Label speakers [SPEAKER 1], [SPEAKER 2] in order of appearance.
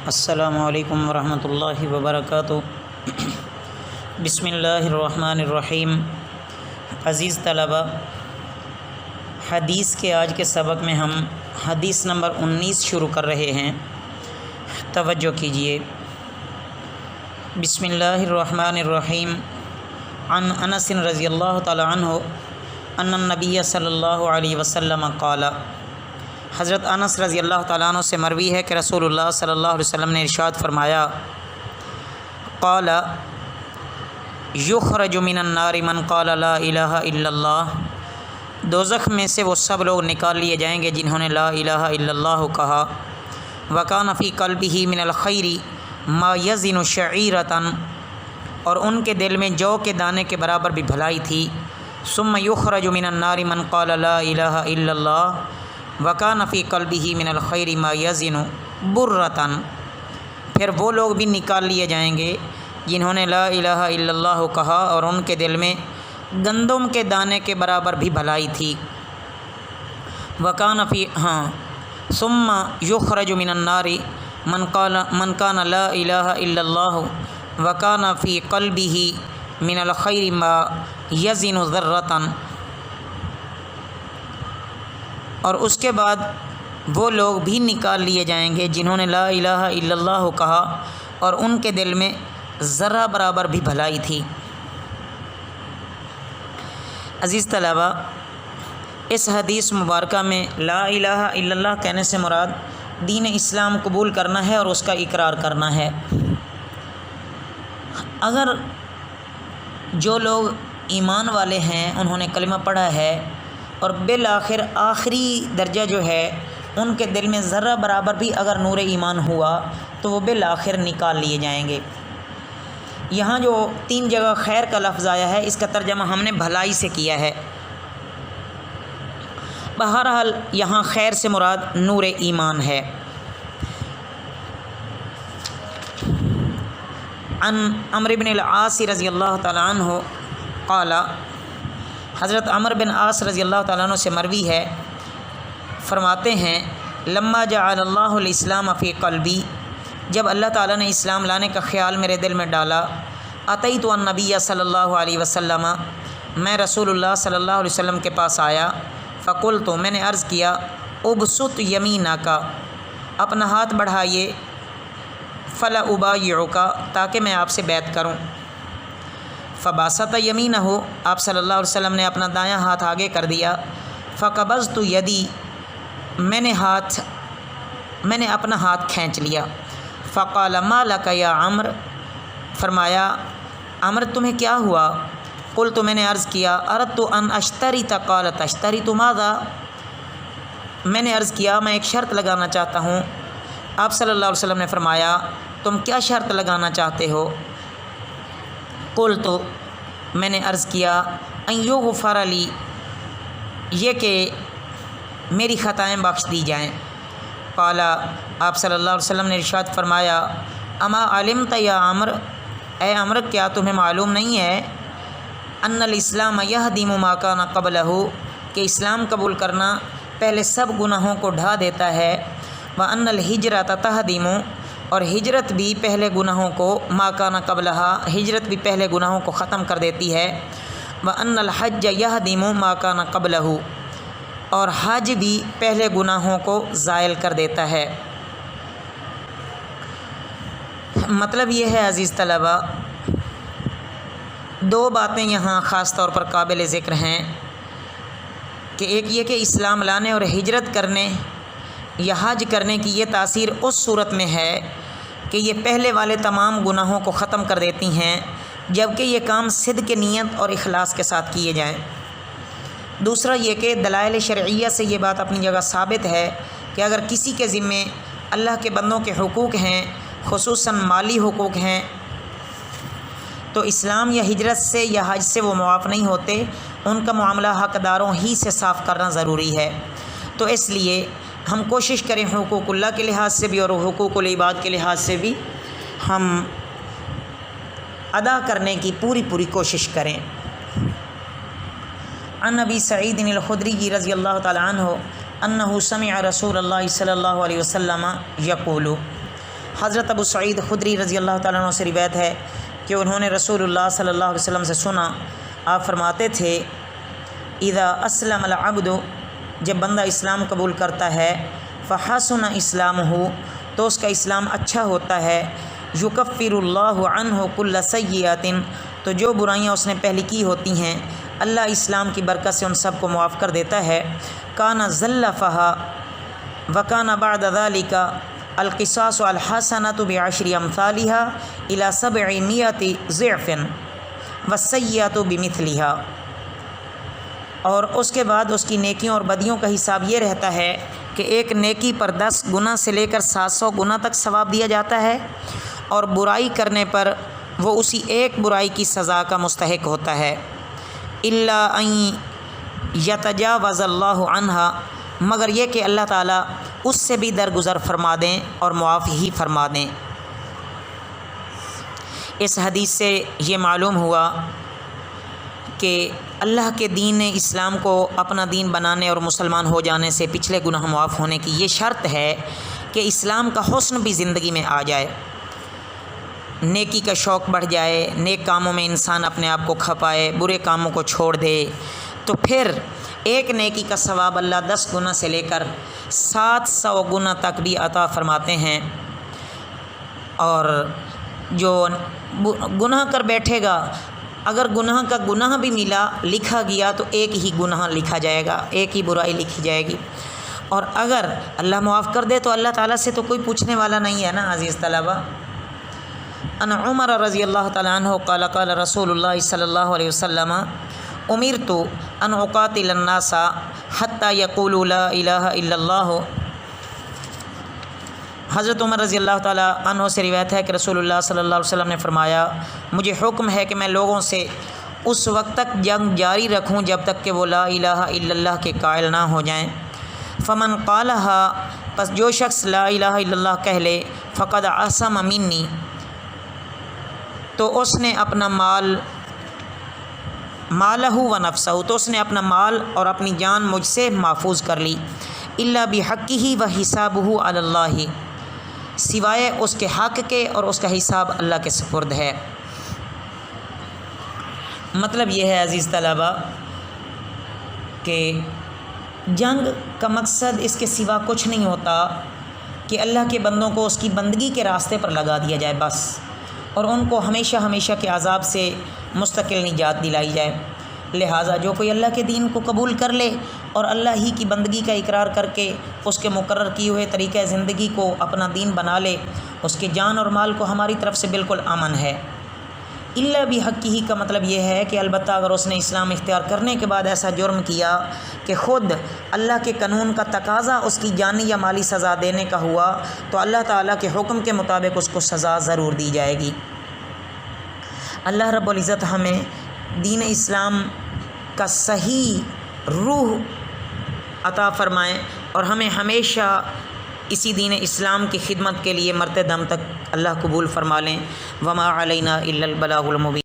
[SPEAKER 1] السلام علیکم ورحمۃ اللہ وبرکاتہ۔ بسم اللہ الرحمن الرحیم۔ عزیز طلبہ، حدیث کے آج کے سبق میں ہم حدیث نمبر 19 شروع کر رہے ہیں۔ توجہ کیجیے۔ بسم اللہ الرحمن الرحیم۔ عن انس رضی اللہ تعالی عنہ ان النبی صلی اللہ علیہ وسلم قال، حضرت انس رضی اللہ تعالیٰ عنہ سے مروی ہے کہ رسول اللہ صلی اللہ علیہ وسلم نے ارشاد فرمایا، قال یخرج من النار من قال لا الہ الا اللہ، دوزخ میں سے وہ سب لوگ نکال لیے جائیں گے جنہوں نے لا الہ الا اللہ کہا، وکان فی قلبہ من الخیر ما یزن شعیرۃ، اور ان کے دل میں جو کے دانے کے برابر بھی بھلائی تھی، ثم یخرج من النار من قال لا الہ الا اللہ وکان فی قلبہ من الخیر ما یزن برۃ، پھر وہ لوگ بھی نکال لیے جائیں گے جنہوں نے لا الہ الا اللہ کہا اور ان کے دل میں گندم کے دانے کے برابر بھی بھلائی تھی، وکان فی ثم یخرج من النار من کان لا الہ الا اللہ وکان فی قلبہ من الخیر ما یزن ذرۃ، اور اس کے بعد وہ لوگ بھی نکال لیے جائیں گے جنہوں نے لا الہ الا اللہ کہا اور ان کے دل میں ذرہ برابر بھی بھلائی تھی۔ عزیز طلبہ، اس حدیث مبارکہ میں لا الہ الا اللہ کہنے سے مراد دین اسلام قبول کرنا ہے اور اس کا اقرار کرنا ہے۔ اگر جو لوگ ایمان والے ہیں انہوں نے کلمہ پڑھا ہے اور بالآخر آخری درجہ جو ہے ان کے دل میں ذرہ برابر بھی اگر نور ایمان ہوا تو وہ بالآخر نکال لیے جائیں گے۔ یہاں جو 3 جگہ خیر کا لفظ آیا ہے اس کا ترجمہ ہم نے بھلائی سے کیا ہے۔ بہرحال یہاں خیر سے مراد نور ایمان ہے۔ عن عمرو بن العاص رضی اللہ تعالی عنہ قال، حضرت عمر بن عاص رضی اللہ تعالیٰ عنہ سے مروی ہے، فرماتے ہیں، لما جعل اللہ الاسلام فی قلبی، جب اللہ تعالیٰ نے اسلام لانے کا خیال میرے دل میں ڈالا، اتیت النبی صلی اللہ علیہ وسلم، میں رسول اللہ صلی اللہ علیہ وسلم کے پاس آیا، فقلت، میں نے عرض کیا، ابسط یمینک، اپنا ہاتھ بڑھائیے، فلا ابایعک، تاکہ میں آپ سے بیعت کروں۔ فباسط یمینہ، آپ صلی اللہ علیہ وسلم نے اپنا دایاں ہاتھ آگے کر دیا، فقبضت یدی، میں نے اپنا ہاتھ کھینچ لیا، فقال ما لک یا عمر، فرمایا عمر تمہیں کیا ہوا؟ قلت، میں نے عرض کیا، اردت ان اشتری، قال تشتری ماذا، میں نے عرض کیا میں ایک شرط لگانا چاہتا ہوں۔ آپ صلی اللہ علیہ وسلم نے فرمایا تم کیا شرط لگانا چاہتے ہو؟ قلت، میں نے عرض کیا، ان یغفر لی، یہ کہ میری خطائیں بخش دی جائیں۔ قال، آپ صلی اللہ علیہ وسلم نے ارشاد فرمایا، اما علمت یا عمر، اے عمر کیا تمہیں معلوم نہیں ہے، ان الاسلام یہدم ما کان قبلہ، کہ اسلام قبول کرنا پہلے سب گناہوں کو ڈھا دیتا ہے، وان الہجرۃ تہدم، اور ہجرت بھی پہلے گناہوں کو، ما کان قبلہا، ہجرت بھی پہلے گناہوں کو ختم کر دیتی ہے، وان الحج یہدم ما کان قبلہ، اور حج بھی پہلے گناہوں کو زائل کر دیتا ہے۔ مطلب یہ ہے عزیز طلبہ، 2 باتیں یہاں خاص طور پر قابل ذکر ہیں کہ ایک یہ کہ اسلام لانے اور ہجرت کرنے یا حج کرنے کی یہ تاثیر اس صورت میں ہے کہ یہ پہلے والے تمام گناہوں کو ختم کر دیتی ہیں، جبکہ یہ کام صدق نیت اور اخلاص کے ساتھ کیے جائیں۔ دوسرا یہ کہ دلائل شرعیہ سے یہ بات اپنی جگہ ثابت ہے کہ اگر کسی کے ذمے اللہ کے بندوں کے حقوق ہیں، خصوصاً مالی حقوق ہیں، تو اسلام یا ہجرت سے یا حج سے وہ معاف نہیں ہوتے، ان کا معاملہ حقداروں ہی سے صاف کرنا ضروری ہے۔ تو اس لیے ہم کوشش کریں حقوق اللہ کے لحاظ سے بھی اور حقوق العباد کے لحاظ سے بھی ہم ادا کرنے کی پوری کوشش کریں۔ عن ابی سعید الخدری رضی اللہ تعالی عنہ انہ سمع رسول اللہ صلی اللہ علیہ وسلم یقول، حضرت ابو سعید خدری رضی اللہ تعالیٰ عنہ سے روایت ہے کہ انہوں نے رسول اللہ صلی اللہ علیہ وسلم سے سنا، آپ فرماتے تھے اذا اسلم العبد، جب بندہ اسلام قبول کرتا ہے، فحسن اسلامہ، تو اس کا اسلام اچھا ہوتا ہے، یکفر اللہ عنہ کل سیئۃ، تو جو برائیاں اس نے پہلے کی ہوتی ہیں اللہ اسلام کی برکت سے ان سب کو معاف کر دیتا ہے۔ کان زلفہا وکان بعد ذلک القصاص الحسنۃ بعشر امثالها الی 700 ضعف والسیئۃ بمثلها، اور اس کے بعد اس کی نیکیوں اور بدیوں کا حساب یہ رہتا ہے کہ ایک نیکی پر 10 گنا سے لے کر 700 گنا تک ثواب دیا جاتا ہے، اور برائی کرنے پر وہ اسی ایک برائی کی سزا کا مستحق ہوتا ہے۔ الا ان یتجاوز اللہ عنہا، مگر یہ کہ اللہ تعالیٰ اس سے بھی درگزر فرما دیں اور معاف ہی فرما دیں۔ اس حدیث سے یہ معلوم ہوا کہ اللہ کے دین اسلام کو اپنا دین بنانے اور مسلمان ہو جانے سے پچھلے گناہ معاف ہونے کی یہ شرط ہے کہ اسلام کا حسن بھی زندگی میں آ جائے، نیکی کا شوق بڑھ جائے، نیک کاموں میں انسان اپنے آپ کو کھپائے، برے کاموں کو چھوڑ دے، تو پھر ایک نیکی کا ثواب اللہ 10 گنا سے لے کر 700 گنا تک بھی عطا فرماتے ہیں۔ اور جو گناہ کر بیٹھے گا، اگر گناہ کا گناہ بھی ملا لکھا گیا تو ایک ہی گناہ لکھا جائے گا، ایک ہی برائی لکھی جائے گی، اور اگر اللہ معاف کر دے تو اللہ تعالیٰ سے تو کوئی پوچھنے والا نہیں ہے نا عزیز طلبہ۔ ان عمر رضی اللہ تعالیٰ عنہ قال قال رسول اللہ صلی اللہ علیہ وسلم امرت ان اقاتل الناس حتی یقولوا لا الہ الا اللہ۔ حضرت عمر رضی اللہ تعالیٰ عنہ سے روایت ہے کہ رسول اللہ صلی اللہ علیہ وسلم نے فرمایا، مجھے حکم ہے کہ میں لوگوں سے اس وقت تک جنگ جاری رکھوں جب تک کہ وہ لا الہ الا اللہ کے قائل نہ ہو جائیں۔ فمن قالہا، پس جو شخص لا الہ الا اللہ کہہ لے، فقد عصم منی، تو اس نے اپنا مالہ و نفسہ، تو اس نے اپنا مال اور اپنی جان مجھ سے محفوظ کر لی، الا بحقہ و حسابہ علی اللہ، سوائے اس کے حق کے اور اس کا حساب اللہ کے سپرد ہے۔ مطلب یہ ہے عزیز طلبہ کہ جنگ کا مقصد اس کے سوا کچھ نہیں ہوتا کہ اللہ کے بندوں کو اس کی بندگی کے راستے پر لگا دیا جائے بس، اور ان کو ہمیشہ ہمیشہ کے عذاب سے مستقل نجات دلائی جائے۔ لہٰذا جو کوئی اللہ کے دین کو قبول کر لے اور اللہ ہی کی بندگی کا اقرار کر کے اس کے مقرر کیے ہوئے طریقہ زندگی کو اپنا دین بنا لے، اس کے جان اور مال کو ہماری طرف سے بالکل امن ہے۔ الا بحقہ کا مطلب یہ ہے کہ البتہ اگر اس نے اسلام اختیار کرنے کے بعد ایسا جرم کیا کہ خود اللہ کے قانون کا تقاضا اس کی جانی یا مالی سزا دینے کا ہوا، تو اللہ تعالیٰ کے حکم کے مطابق اس کو سزا ضرور دی جائے گی۔ اللہ رب العزت ہمیں دین اسلام کا صحیح روح عطا فرمائیں اور ہمیں ہمیشہ اسی دین اسلام کی خدمت کے لیے مرتے دم تک اللہ قبول فرما لیں۔ وما علینا الا البلاغ المبین۔